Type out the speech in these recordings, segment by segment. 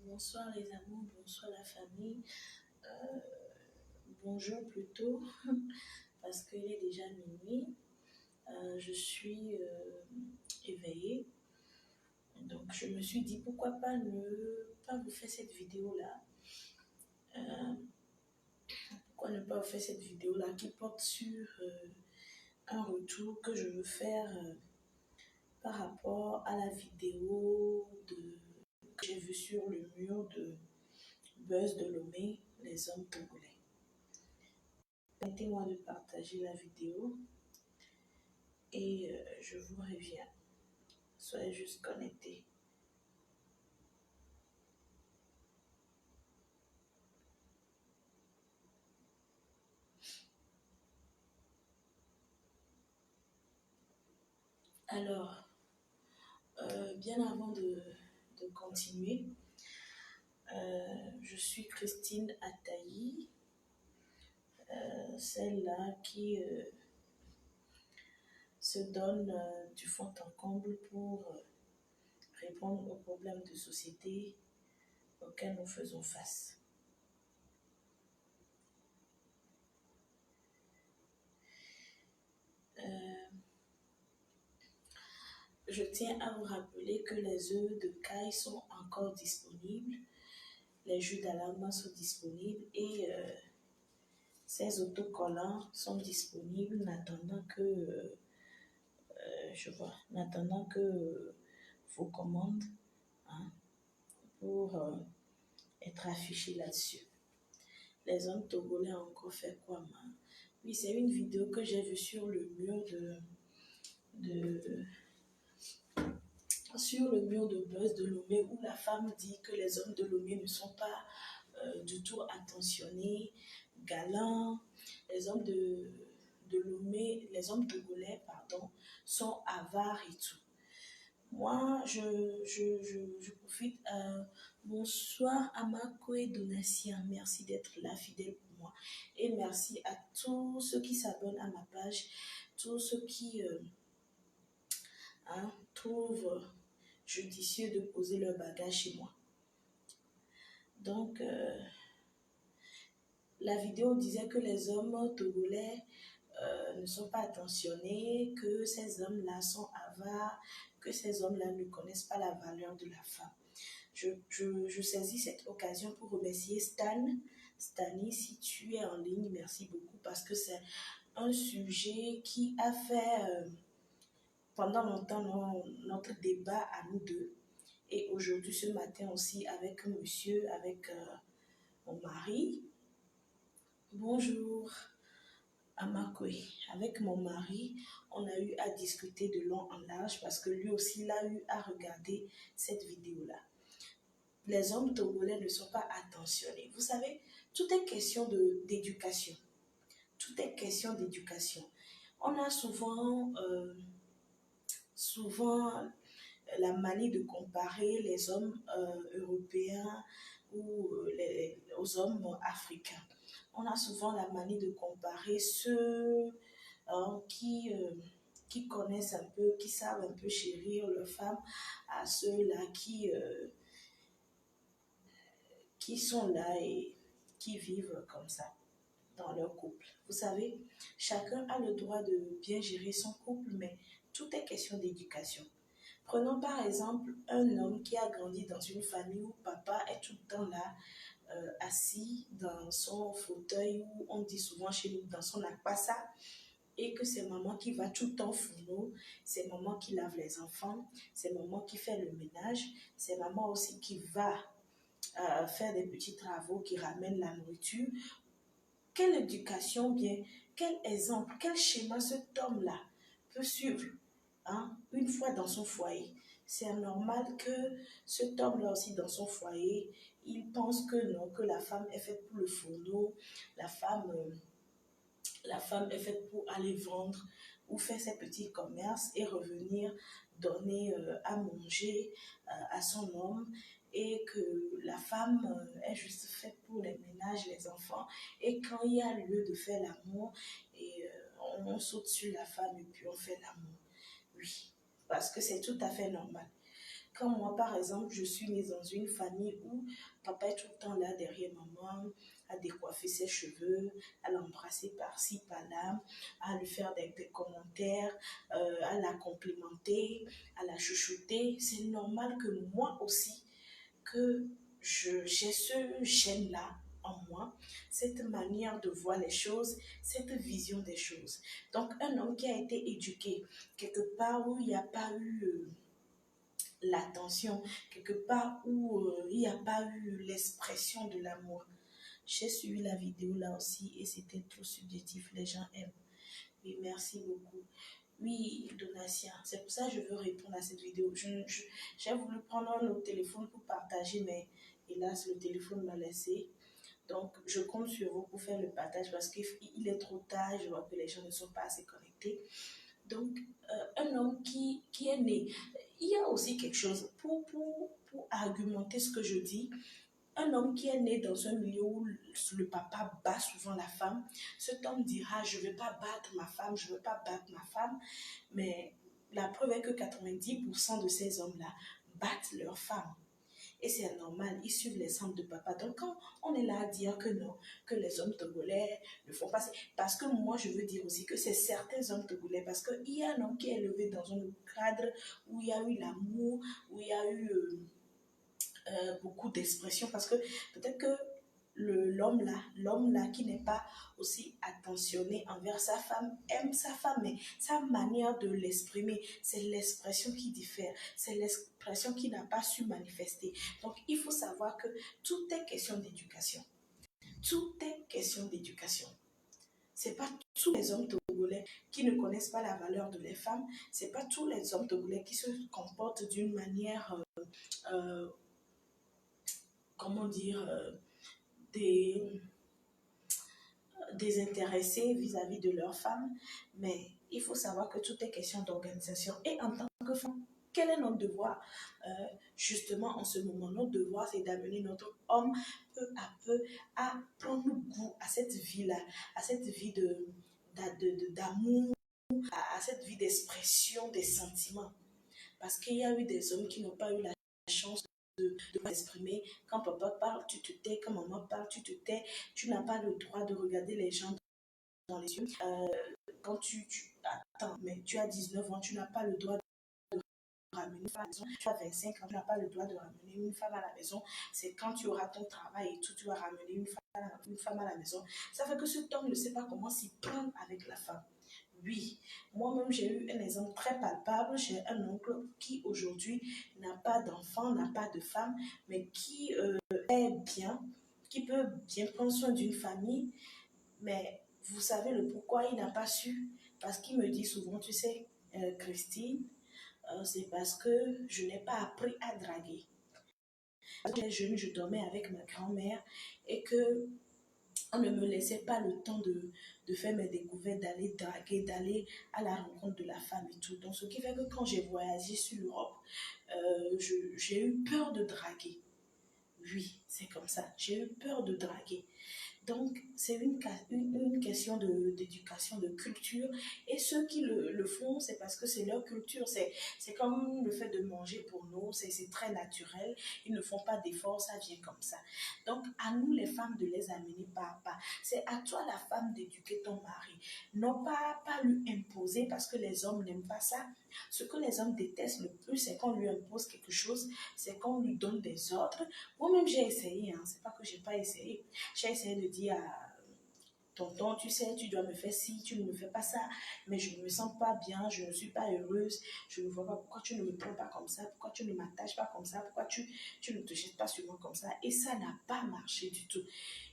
Bonsoir les amours, bonsoir la famille. Euh, Bonjour plutôt, parce qu'il est déjà minuit. Je suis éveillée. Donc je me suis dit pourquoi pas ne pas vous faire cette vidéo-là. Pourquoi ne pas vous faire cette vidéo-là qui porte sur un retour que je veux faire par rapport à la vidéo que j'ai vue sur le mur de Buzz de Lomé, les hommes togolais. Permettez-moi de partager la vidéo et je vous reviens. Soyez juste connectés. Alors, bien avant de continuer, je suis Christine Ataï, celle-là qui se donne du fond en comble pour répondre aux problèmes de société auxquels nous faisons face. Je tiens à vous rappeler que les œufs de caille sont encore disponibles, les jus d'alarme sont disponibles et ces autocollants sont disponibles n'attendant que vos commandes pour être affichées là-dessus. Les hommes togolais ont encore fait quoi, man? Oui, c'est une vidéo que j'ai vue sur le mur sur le mur de Buzz de Lomé, où la femme dit que les hommes de Lomé ne sont pas du tout attentionnés, galants. Les hommes de Lomé, les hommes togolais, pardon, sont avares et tout. Moi, je profite. Bonsoir Amakoé Donatien, merci d'être là, fidèle pour moi. Et merci à tous ceux qui s'abonnent à ma page, tous ceux qui trouvent judicieux de poser leur bagage chez moi. Donc, la vidéo disait que les hommes togolais ne sont pas attentionnés, que ces hommes-là sont avares, que ces hommes-là ne connaissent pas la valeur de la femme. Je saisis cette occasion pour remercier Stani, si tu es en ligne, merci beaucoup, parce que c'est un sujet qui a fait pendant longtemps notre débat à nous deux. Et aujourd'hui, ce matin aussi, avec monsieur, avec mon mari. Bonjour. Amakoé. Avec mon mari, on a eu à discuter de long en large parce que lui aussi, il a eu à regarder cette vidéo-là. Les hommes togolais ne sont pas attentionnés. Vous savez, tout est question d'éducation. Tout est question d'éducation. On a souvent la manie de comparer les hommes européens ou aux hommes africains. On a souvent la manie de comparer ceux qui connaissent un peu, qui savent un peu chérir leurs femmes à ceux-là qui sont là et qui vivent comme ça dans leur couple. Vous savez, chacun a le droit de bien gérer son couple, mais tout est question d'éducation. Prenons par exemple un homme qui a grandi dans une famille où papa est tout le temps là, assis dans son fauteuil, où on dit souvent chez nous dans son akpasa, et que c'est maman qui va tout le temps fourneau, c'est maman qui lave les enfants, c'est maman qui fait le ménage, c'est maman aussi qui va faire des petits travaux, qui ramène la nourriture. Quelle éducation bien, quel exemple, quel schéma cet homme-là peut suivre une fois dans son foyer. C'est normal que cet homme-là aussi dans son foyer, il pense que non, que la femme est faite pour le fourneau, la femme est faite pour aller vendre ou faire ses petits commerces et revenir donner à manger à son homme, et que la femme est juste faite pour les ménages, les enfants, et quand il y a lieu de faire l'amour, et on saute sur la femme et puis on fait l'amour. Oui, parce que c'est tout à fait normal. Quand moi, par exemple, je suis née dans une famille où papa est tout le temps là derrière maman, à décoiffer ses cheveux, à l'embrasser par-ci, par-là, à lui faire des commentaires, à la complimenter, à la chouchouter, c'est normal que moi aussi, que j'ai ce gène-là en moi, cette manière de voir les choses, cette vision des choses. Donc, un homme qui a été éduqué quelque part où il n'y a pas eu l'attention, quelque part où il n'y a pas eu l'expression de l'amour. J'ai suivi la vidéo là aussi et c'était trop subjectif, les gens aiment. Oui, merci beaucoup. Oui, Donatien, c'est pour ça que je veux répondre à cette vidéo. J'ai voulu prendre notre téléphone pour partager, mais hélas, le téléphone m'a laissé. Donc, je compte sur vous pour faire le partage parce qu'il est trop tard, je vois que les gens ne sont pas assez connectés. Donc, un homme qui est né, il y a aussi quelque chose pour argumenter ce que je dis. Un homme qui est né dans un milieu où le papa bat souvent la femme, cet homme dira, je ne vais pas battre ma femme, je ne veux pas battre ma femme. Mais la preuve est que 90% de ces hommes-là battent leur femme. Et c'est normal, ils suivent l'exemple de papa. Donc quand on est là à dire que non, que les hommes togolais ne font pas ça, parce que moi je veux dire aussi que c'est certains hommes togolais, parce qu'il y a un homme qui est élevé dans un cadre où il y a eu l'amour, où il y a eu beaucoup d'expression, parce que peut-être que l'homme là qui n'est pas aussi attentionné envers sa femme aime sa femme, mais sa manière de l'exprimer, c'est l'expression qui diffère, c'est l'expression qui n'a pas su manifester. Donc il faut savoir que tout est question d'éducation. Tout est question d'éducation. C'est pas tous les hommes togolais qui ne connaissent pas la valeur de les femmes, c'est pas tous les hommes togolais qui se comportent d'une manière euh, comment dire, des, désintéressés vis-à-vis de leurs femmes, mais il faut savoir que tout est question d'organisation. Et en tant que femme, quel est notre devoir? Justement, en ce moment, notre devoir, c'est d'amener notre homme peu à peu à prendre goût à cette vie-là, à cette vie d'amour, à cette vie d'expression des sentiments. Parce qu'il y a eu des hommes qui n'ont pas eu la chance de m'exprimer. Quand papa parle, tu te tais. Quand maman parle, tu te tais. Tu n'as pas le droit de regarder les gens dans les yeux. Quand attends, mais tu as 19 ans, tu n'as pas le droit de ramener une femme à la maison. Tu as 25 ans, tu n'as pas le droit de ramener une femme à la maison. C'est quand tu auras ton travail et tout, tu vas ramener une femme à la maison. Ça fait que cet homme ne sait pas comment s'y prendre avec la femme. Oui, moi-même j'ai eu un exemple très palpable. J'ai un oncle qui aujourd'hui n'a pas d'enfant, n'a pas de femme, mais qui est bien, qui peut bien prendre soin d'une famille. Mais vous savez le pourquoi il n'a pas su? Parce qu'il me dit souvent, tu sais, Christine, c'est parce que je n'ai pas appris à draguer. Quand j'étais jeune, je dormais avec ma grand-mère et que on ne me laissait pas le temps de faire mes découvertes, d'aller draguer, d'aller à la rencontre de la femme et tout. Donc, ce qui fait que quand j'ai voyagé sur l'Europe, j'ai eu peur de draguer. Oui, c'est comme ça. J'ai eu peur de draguer. Donc, c'est une question d'éducation, de culture. Et ceux qui le font, c'est parce que c'est leur culture. C'est comme le fait de manger pour nous, c'est très naturel. Ils ne font pas d'efforts, ça vient comme ça. Donc, à nous, les femmes, de les amener par pas. C'est à toi, la femme, d'éduquer ton mari. Non pas lui imposer, parce que les hommes n'aiment pas ça. Ce que les hommes détestent le plus, c'est qu'on lui impose quelque chose, c'est qu'on lui donne des ordres. Moi-même, j'ai essayé, hein. C'est pas que j'ai pas essayé. J'ai essayé de dire à tonton, tu sais, tu dois me faire ci, tu ne me fais pas ça, mais je ne me sens pas bien, je ne suis pas heureuse, je ne vois pas pourquoi tu ne me prends pas comme ça, pourquoi tu ne m'attaches pas comme ça, pourquoi tu ne te jettes pas sur moi comme ça. Et ça n'a pas marché du tout.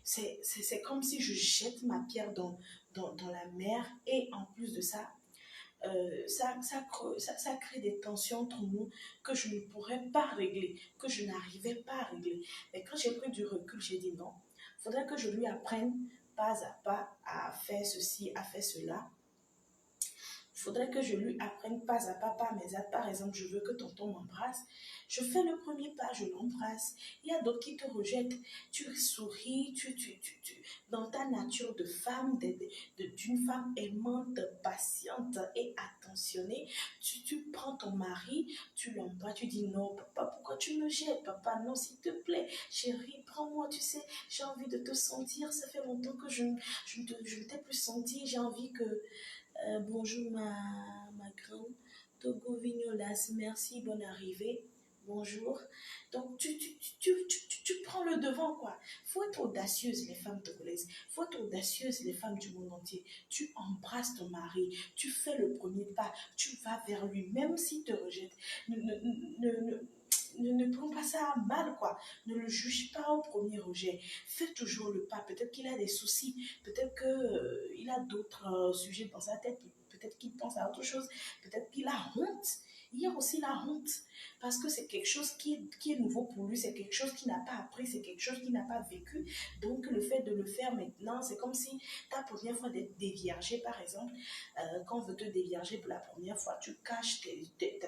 C'est comme si je jette ma pierre dans la mer et en plus de ça, ça crée des tensions entre nous que je ne pourrais pas régler, que je n'arrivais pas à régler. Mais quand j'ai pris du recul, j'ai dit non, il faudrait que je lui apprenne pas à pas à faire ceci, à faire cela. faudrait que je lui apprenne pas à pas mes actes. Par exemple, je veux que tonton m'embrasse. Je fais le premier pas, je l'embrasse. Il y a d'autres qui te rejettent. Tu souris, dans ta nature de femme, d'une femme aimante, patiente et attentionnée, tu prends ton mari, tu l'embrasses, tu dis non, papa, pourquoi tu me jettes? Papa, non, s'il te plaît, chérie, prends-moi, tu sais, j'ai envie de te sentir. Ça fait longtemps que je ne t'ai plus senti. J'ai envie que bonjour ma grande Togo Vignolas, merci, bonne arrivée. Bonjour. Donc, tu prends le devant, quoi. Il faut être audacieuse, les femmes togolaises. Il faut être audacieuse, les femmes du monde entier. Tu embrasses ton mari, tu fais le premier pas, tu vas vers lui, même s'il te rejette. Ne prends pas ça mal, quoi. Ne le juge pas au premier rejet. Fais toujours le pas. Peut-être qu'il a des soucis. Peut-être qu'il a d'autres sujets dans sa tête. Peut-être qu'il pense à autre chose. Peut-être qu'il a honte. Il y a aussi la honte. Parce que c'est quelque chose qui est nouveau pour lui. C'est quelque chose qu'il n'a pas appris. C'est quelque chose qu'il n'a pas vécu. Donc, le fait de le faire maintenant, c'est comme si ta première fois d'être déviergé, par exemple, quand on veut te dévierger pour la première fois, tu caches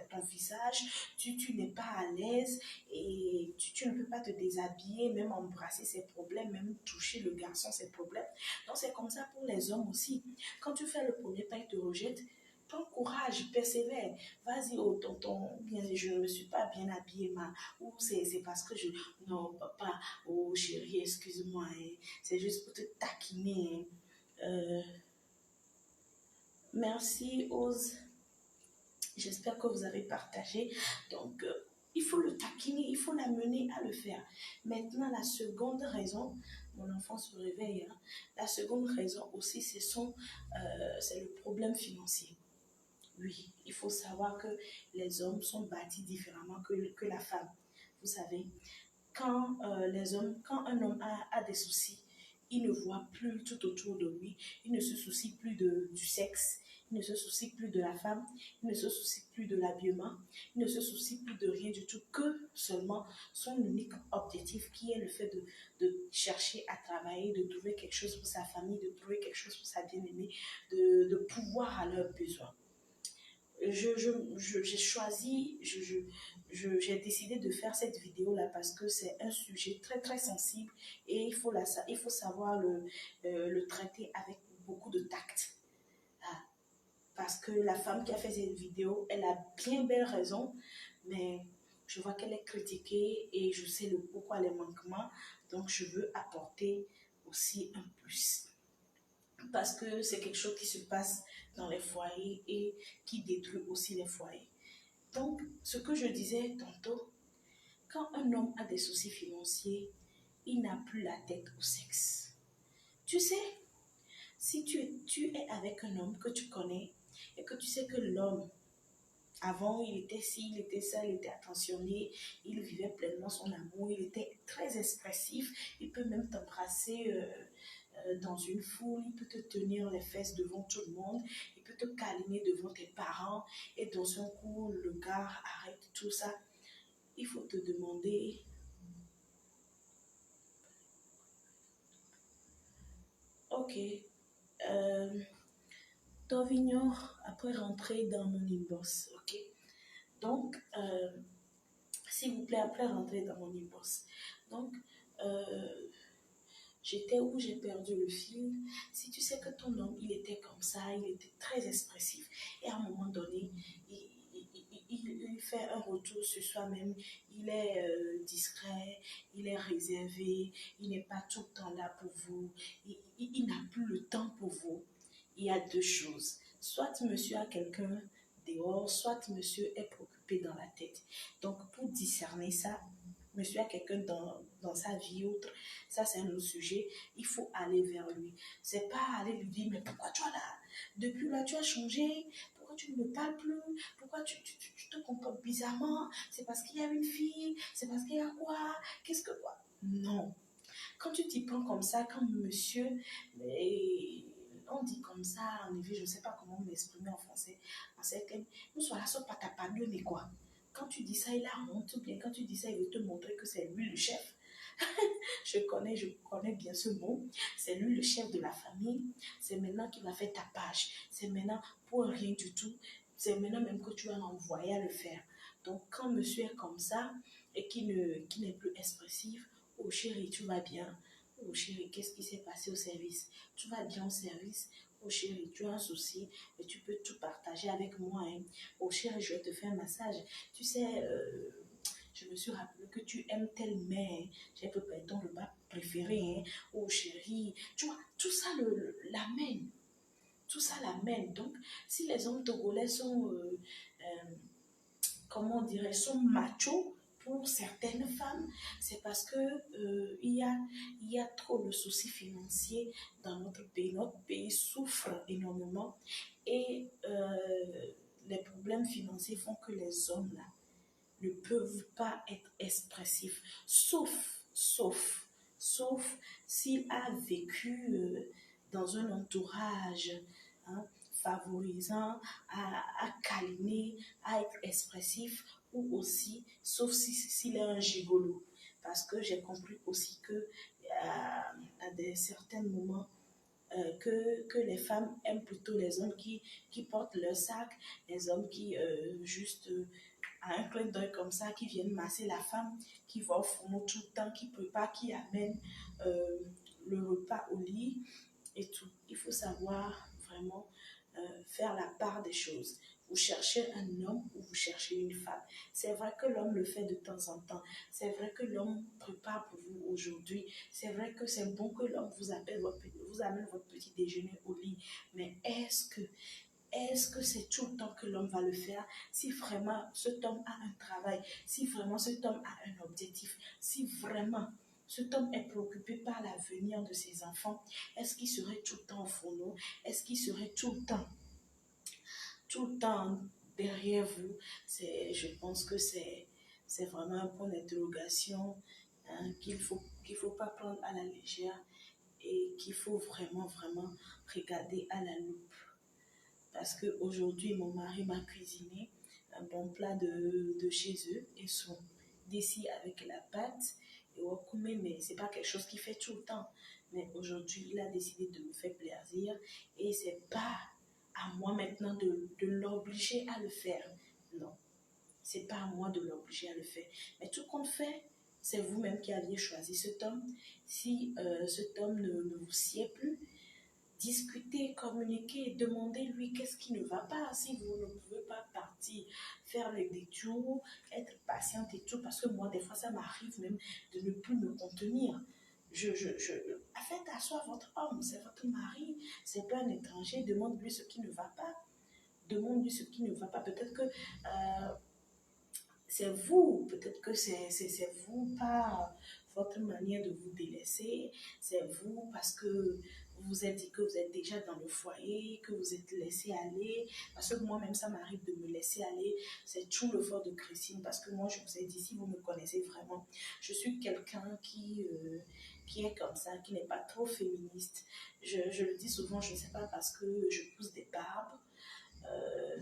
ton visage, tu n'es pas à l'aise et tu ne peux pas te déshabiller, même embrasser ses problèmes, même toucher le garçon ses problèmes. Donc c'est comme ça pour les hommes aussi. Quand tu fais le premier pas, ils te rejettent. Prends courage, persévère. Vas-y, oh tonton, bien, je ne me suis pas bien habillée, ou c'est parce que je. Non, papa, oh chérie, excuse-moi, hein, c'est juste pour te taquiner. Hein. Merci, Ose. J'espère que vous avez partagé. Donc, il faut le taquiner, il faut l'amener à le faire. Maintenant, la seconde raison, mon enfant se réveille, hein, la seconde raison aussi, c'est le problème financier. Oui, il faut savoir que les hommes sont bâtis différemment que la femme. Vous savez, quand un homme a des soucis, il ne voit plus tout autour de lui, il ne se soucie plus du sexe, il ne se soucie plus de la femme, il ne se soucie plus de l'habillement, il ne se soucie plus de rien du tout, que seulement son unique objectif qui est le fait de chercher à travailler, de trouver quelque chose pour sa famille, de trouver quelque chose pour sa bien-aimée, de pouvoir à leurs besoins. J'ai choisi, j'ai décidé de faire cette vidéo-là parce que c'est un sujet très très sensible et il faut savoir le traiter avec beaucoup de tact. Ah, parce que la femme qui a fait cette vidéo, elle a bien belle raison, mais je vois qu'elle est critiquée et je sais pourquoi les manquements, donc je veux apporter aussi un plus. Parce que c'est quelque chose qui se passe dans les foyers et qui détruit aussi les foyers. Donc, ce que je disais tantôt, quand un homme a des soucis financiers, il n'a plus la tête au sexe. Tu sais, si tu es avec un homme que tu connais et que tu sais que l'homme, avant, il était ci, il était ça, il était attentionné, il vivait pleinement son amour, il était très expressif, il peut même t'embrasser dans une foule, il peut te tenir les fesses devant tout le monde, il peut te câliner devant tes parents et dans un coup, le gars arrête tout ça. Il faut te demander, ok, Tovignon, après rentrer dans mon inbox, ok. Donc, s'il vous plaît, après rentrer dans mon inbox. Donc, j'étais où j'ai perdu le fil. Si tu sais que ton homme, il était comme ça, il était très expressif. Et à un moment donné, il fait un retour sur soi-même. Il est discret, il est réservé, il n'est pas tout le temps là pour vous. Il n'a plus le temps pour vous. Il y a deux choses. Soit monsieur a quelqu'un dehors, soit monsieur est préoccupé dans la tête. Donc, pour discerner ça, monsieur a quelqu'un dans sa vie autre, ça c'est un autre sujet, il faut aller vers lui. C'est pas aller lui dire, mais pourquoi tu es là? Depuis là, tu as changé, pourquoi tu ne me parles plus? Pourquoi tu te comportes bizarrement? C'est parce qu'il y a une fille? C'est parce qu'il y a quoi? Qu'est-ce que quoi? Non. Quand tu t'y prends comme ça, comme monsieur, on dit comme ça, en effet, je ne sais pas comment m'exprimer en français, en certaines, nous sommes là, pas ta pardonner quoi. Quand tu dis ça, il a honte, ou bien quand tu dis ça, il veut te montrer que c'est lui le chef. je connais bien ce mot. C'est lui le chef de la famille. C'est maintenant qu'il va faire tapage. C'est maintenant pour rien du tout. C'est maintenant même que tu vas l'envoyer à le faire. Donc, quand monsieur est comme ça et qui n'est plus expressif, oh chérie, tu vas bien. Oh chérie, qu'est-ce qui s'est passé au service? Tu vas bien au service? Oh chérie, tu as un souci et tu peux tout partager avec moi. Hein. Oh chérie, je vais te faire un massage. Tu sais, je me suis rappelé que tu aimes tel mets. J'ai préparé ton repas préféré. Hein. Oh chérie, tu vois, tout ça l'amène. Tout ça l'amène. Donc, si les hommes togolais sont, comment on dirait, sont machos pour certaines femmes, c'est parce que il y a trop de soucis financiers dans notre pays. Notre pays souffre énormément et les problèmes financiers font que les hommes là ne peuvent pas être expressifs, sauf s'il a vécu dans un entourage hein, favorisant, à câliner, à être expressif, ou aussi, sauf s'il est un gigolo. Parce que j'ai compris aussi que à des certains moments, que les femmes aiment plutôt les hommes qui portent leur sac, les hommes qui juste à un clin d'œil comme ça, qui viennent masser la femme, qui va au fourneau tout le temps, qui prépare, qui amène euh, le repas au lit et tout. Il faut savoir vraiment faire la part des choses. Vous cherchez un homme ou vous cherchez une femme. C'est vrai que l'homme le fait de temps en temps. C'est vrai que l'homme prépare pour vous aujourd'hui. C'est vrai que c'est bon que l'homme vous amène votre petit déjeuner au lit. Mais est-ce que c'est tout le temps que l'homme va le faire? Si vraiment cet homme a un travail, si vraiment cet homme a un objectif, si vraiment cet homme est préoccupé par l'avenir de ses enfants, est-ce qu'il serait tout le temps au fourneau? Est-ce qu'il serait tout le temps derrière vous? Je pense que c'est vraiment un point d'interrogation hein, qu'il faut pas prendre à la légère et qu'il faut vraiment, vraiment regarder à la loupe. Parce qu'aujourd'hui, mon mari m'a cuisiné un bon plat de chez eux, et sont d'ici avec la pâte et wakume, mais c'est pas quelque chose qu'il fait tout le temps. Mais aujourd'hui, il a décidé de me faire plaisir et c'est pas à moi maintenant de l'obliger à le faire. Non, c'est pas à moi de l'obliger à le faire. Mais tout compte fait, c'est vous-même qui aviez choisi cet homme. Si cet homme ne vous sied plus, discuter, communiquer, demander-lui qu'est-ce qui ne va pas, si vous ne pouvez pas partir, faire les détours, être patiente et tout, parce que moi, des fois, ça m'arrive même de ne plus me contenir. Faites asseoir votre homme, c'est votre mari, c'est pas un étranger, demande-lui ce qui ne va pas. Demande-lui ce qui ne va pas. Peut-être que c'est vous, peut-être que c'est vous par votre manière de vous délaisser, c'est vous parce que vous vous êtes dit que vous êtes déjà dans le foyer, que vous êtes laissé aller, parce que moi-même ça m'arrive de me laisser aller, c'est tout le fort de Christine, parce que moi je vous ai dit, si vous me connaissez vraiment, je suis quelqu'un qui est comme ça, qui n'est pas trop féministe, je le dis souvent, je ne sais pas parce que je pousse des barbes, euh,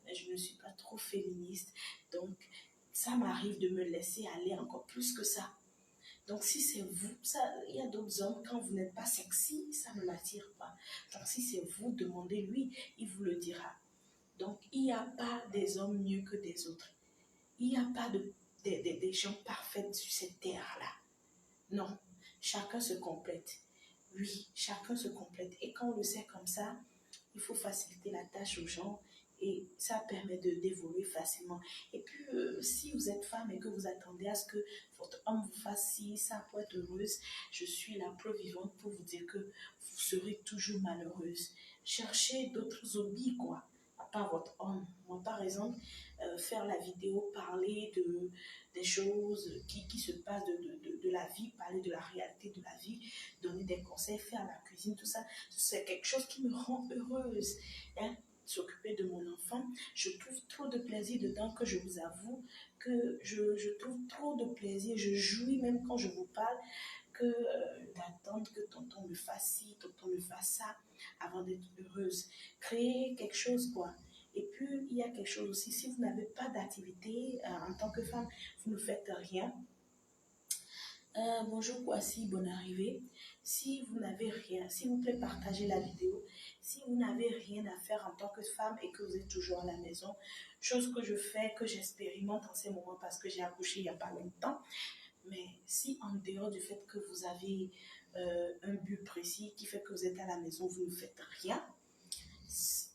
mais je ne suis pas trop féministe. Donc, ça m'arrive de me laisser aller encore plus que ça. Donc, si c'est vous, ça, il y a d'autres hommes, quand vous n'êtes pas sexy, ça ne l'attire pas. Donc, si c'est vous, demandez-lui, il vous le dira. Donc, il n'y a pas des hommes mieux que des autres. Il n'y a pas des gens parfaits sur cette terre-là. Non, chacun se complète. Oui, chacun se complète. Et quand on le sait comme ça, il faut faciliter la tâche aux gens et ça permet d'évoluer facilement. Et puis, si vous êtes femme et que vous attendez à ce que votre homme vous fasse ci, ça pour être heureuse, je suis la preuve vivante pour vous dire que vous serez toujours malheureuse. Cherchez d'autres hobbies, quoi, à part votre homme. Moi, par exemple, faire la vidéo, parler des choses qui se passent de la vie, parler de la réalité de la vie, donner des conseils, faire la cuisine, tout ça, c'est quelque chose qui me rend heureuse. Hein? S'occuper de mon enfant, je trouve trop de plaisir dedans que je vous avoue que je trouve trop de plaisir, je jouis même quand je vous parle que d'attendre que tonton me fasse ci, tonton me fasse ça avant d'être heureuse. Créer quelque chose quoi. Et puis il y a quelque chose aussi, si vous n'avez pas d'activité en tant que femme, vous ne faites rien, Bonjour Kwasi, bonne arrivée. Si vous n'avez rien, s'il vous plaît, partagez la vidéo. Si vous n'avez rien à faire en tant que femme et que vous êtes toujours à la maison, chose que je fais, que j'expérimente en ces moments parce que j'ai accouché il n'y a pas longtemps. Mais si en dehors du fait que vous avez un but précis qui fait que vous êtes à la maison, vous ne faites rien,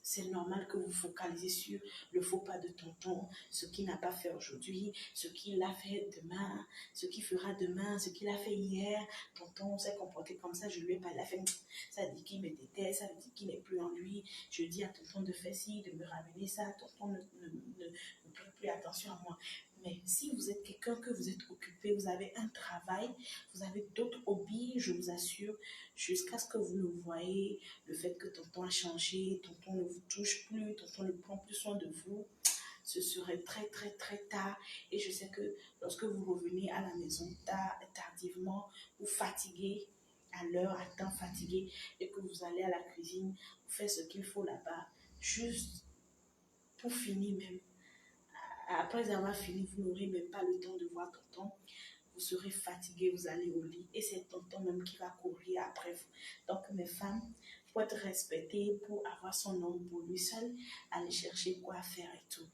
c'est normal que vous focalisez sur le faux pas de tonton, ce qu'il n'a pas fait aujourd'hui, ce qu'il a fait demain, ce qu'il fera demain, ce qu'il a fait hier. Tonton s'est comporté comme ça, je lui ai pas la fait. Ça dit qu'il me déteste, ça dit qu'il n'est plus en lui. Je dis à tonton de faire ci, de me ramener ça. Tonton ne prête plus attention à moi. Mais si vous êtes quelqu'un que vous êtes occupé, vous avez un travail, vous avez d'autres hobbies, je vous assure, jusqu'à ce que vous le voyez, le fait que tonton a changé, tonton ne vous touche plus, tonton ne prend plus soin de vous, ce serait très très très tard. Et je sais que lorsque vous revenez à la maison tardivement ou fatigué, à l'heure, à temps fatigué, et que vous allez à la cuisine, vous faites ce qu'il faut là-bas, juste pour finir même. Après avoir fini, vous n'aurez même pas le temps de voir tonton. Vous serez fatigué, vous allez au lit et c'est tonton même qui va courir après vous. Donc mes femmes, pour être respectées, pour avoir son homme pour lui seul, aller chercher quoi faire et tout.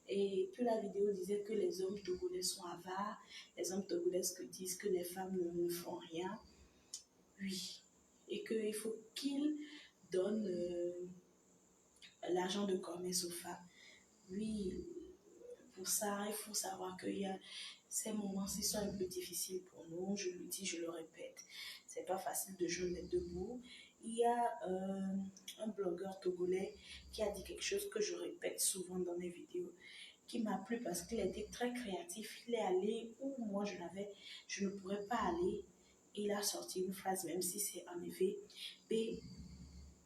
Et puis la vidéo disait que les hommes togolais sont avares, les hommes togolais disent que les femmes ne font rien. Oui. Et qu'il faut qu'ils donnent l'argent de commerce aux femmes. Oui, pour ça, il faut savoir qu'il y a ces moments-ci sont un peu difficiles pour nous. Je le dis, je le répète. C'est pas facile de joindre les deux bouts. Il y a un blogueur togolais qui a dit quelque chose que je répète souvent dans mes vidéos, qui m'a plu parce qu'il a été très créatif. Il est allé où moi je ne pourrais pas aller. Il a sorti une phrase, même si c'est en effet,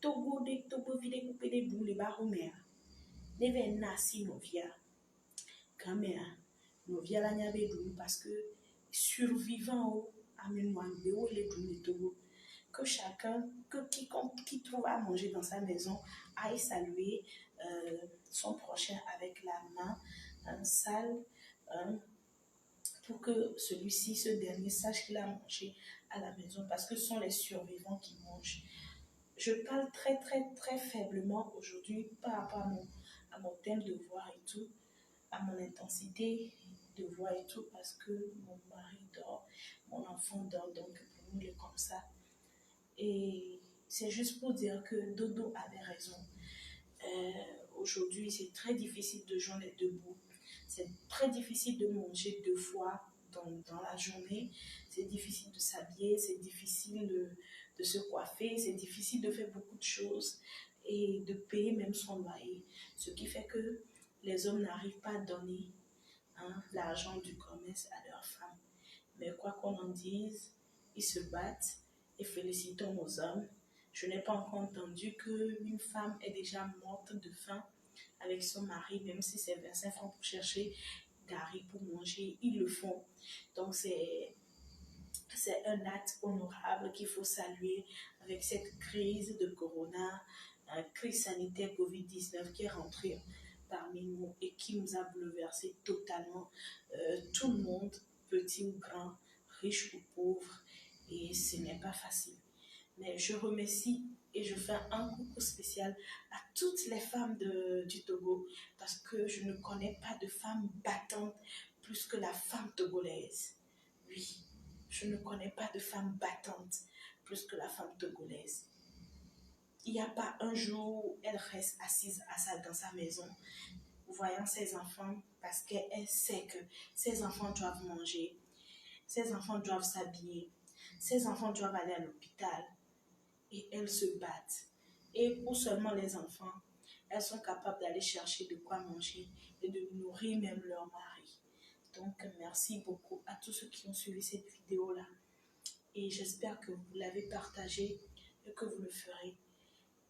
Togo de Togo vide couper des boules les baromères. Neve nasi novia. Caméra. Novia la nyabe dou parce que survivant au Aminouandéo et les Doum Togo. Que chacun, que quiconque qui trouve à manger dans sa maison aille saluer son prochain avec la main, un sale, pour que celui-ci, ce dernier, sache qu'il a mangé à la maison parce que ce sont les survivants qui mangent. Je parle très très très faiblement aujourd'hui par rapport à mon thème de voix et tout, à mon intensité de voix et tout, parce que mon mari dort, mon enfant dort, donc pour nous il est comme ça. Et c'est juste pour dire que Dodo avait raison. Aujourd'hui, c'est très difficile de joindre les deux bouts. C'est très difficile de manger deux fois dans la journée. C'est difficile de s'habiller, c'est difficile de se coiffer, c'est difficile de faire beaucoup de choses et de payer même son loyer. Ce qui fait que les hommes n'arrivent pas à donner l'argent du commerce à leurs femmes. Mais quoi qu'on en dise, ils se battent et félicitons nos hommes. Je n'ai pas encore entendu qu'une femme est déjà morte de faim avec son mari, même si c'est 25 francs pour chercher Gary pour manger, ils le font. Donc c'est un acte honorable qu'il faut saluer avec cette crise de corona, crise sanitaire Covid-19 qui est rentrée parmi nous et qui nous a bouleversé totalement. Tout le monde, petit ou grand, riche ou pauvre, et ce n'est pas facile. Mais je remercie et je fais un coucou spécial à toutes les femmes du Togo parce que je ne connais pas de femme battante plus que la femme togolaise. Oui, je ne connais pas de femme battante plus que la femme togolaise. Il n'y a pas un jour où elle reste assise dans sa maison, voyant ses enfants, parce qu'elle sait que ses enfants doivent manger, ses enfants doivent s'habiller, ses enfants doivent aller à l'hôpital. Et elles se battent. Et pour seulement les enfants, elles sont capables d'aller chercher de quoi manger et de nourrir même leur mari. Donc, merci beaucoup à tous ceux qui ont suivi cette vidéo-là. Et j'espère que vous l'avez partagée et que vous le ferez.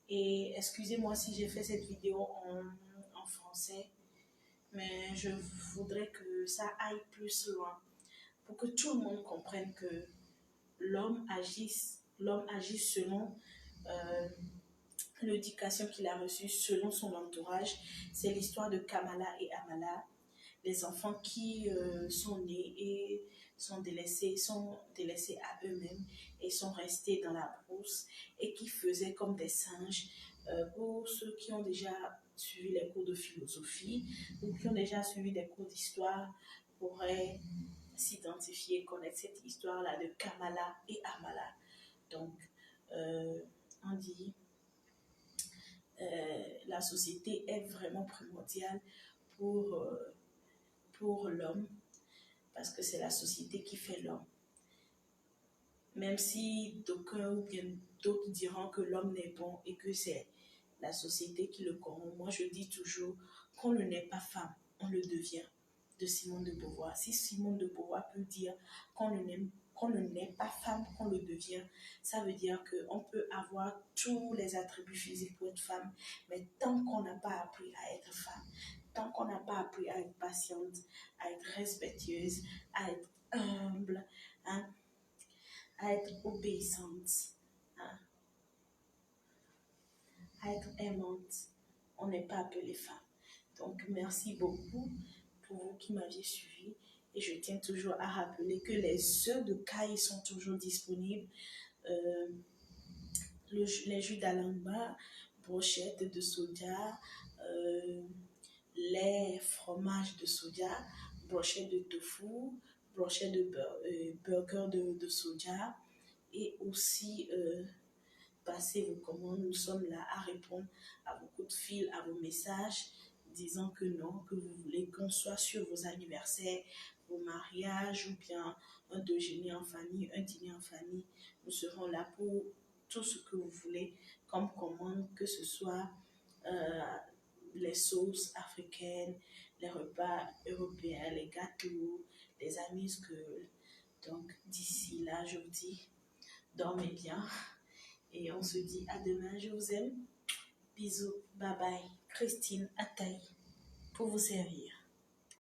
Et excusez-moi si j'ai fait cette vidéo en français, mais je voudrais que ça aille plus loin pour que tout le monde comprenne que l'homme agit selon l'éducation qu'il a reçue, selon son entourage. C'est l'histoire de Kamala et Amala. les enfants qui sont nés et sont délaissés à eux-mêmes et sont restés dans la brousse et qui faisaient comme des singes. Pour ceux qui ont déjà suivi les cours de philosophie ou qui ont déjà suivi des cours d'histoire, pourraient s'identifier, connaître cette histoire-là de Kamala et Amala. Donc, on dit la société est vraiment primordiale pour, pour l'homme parce que c'est la société qui fait l'homme. Même si d'aucuns ou bien d'autres diront que l'homme n'est bon et que c'est la société qui le corrompt, moi je dis toujours qu'on ne naît pas femme, on le devient, de Simone de Beauvoir. Si Simone de Beauvoir peut dire qu'on ne naît pas femme, qu'on le devient, ça veut dire qu'on peut avoir tous les attributs physiques pour être femme, mais tant qu'on n'a pas appris à être femme, tant qu'on n'a pas appris à être patiente, à être respectueuse, à être humble, hein, à être obéissante, hein, à être aimante, on n'est pas appelé femme. Donc, merci beaucoup pour vous qui m'aviez suivi. Et je tiens toujours à rappeler que les œufs de caille sont toujours disponibles. Les jus d'alamba, brochettes de soja, les fromages de soja, brochettes de tofu, brochettes de burger de soja et aussi passez vos commandes. Nous sommes là à répondre à vos coups de fil, à vos messages, disant que non, que vous voulez qu'on soit sur vos anniversaires, vos mariages ou bien un déjeuner en famille, un dîner en famille. Nous serons là pour tout ce que vous voulez comme commande, que ce soit les sauces africaines, les repas européens, les gâteaux, les amuse-gueules. Donc d'ici là, je vous dis, dormez bien. Et on se dit à demain. Je vous aime. Bisous. Bye bye. Christine Ataï pour vous servir.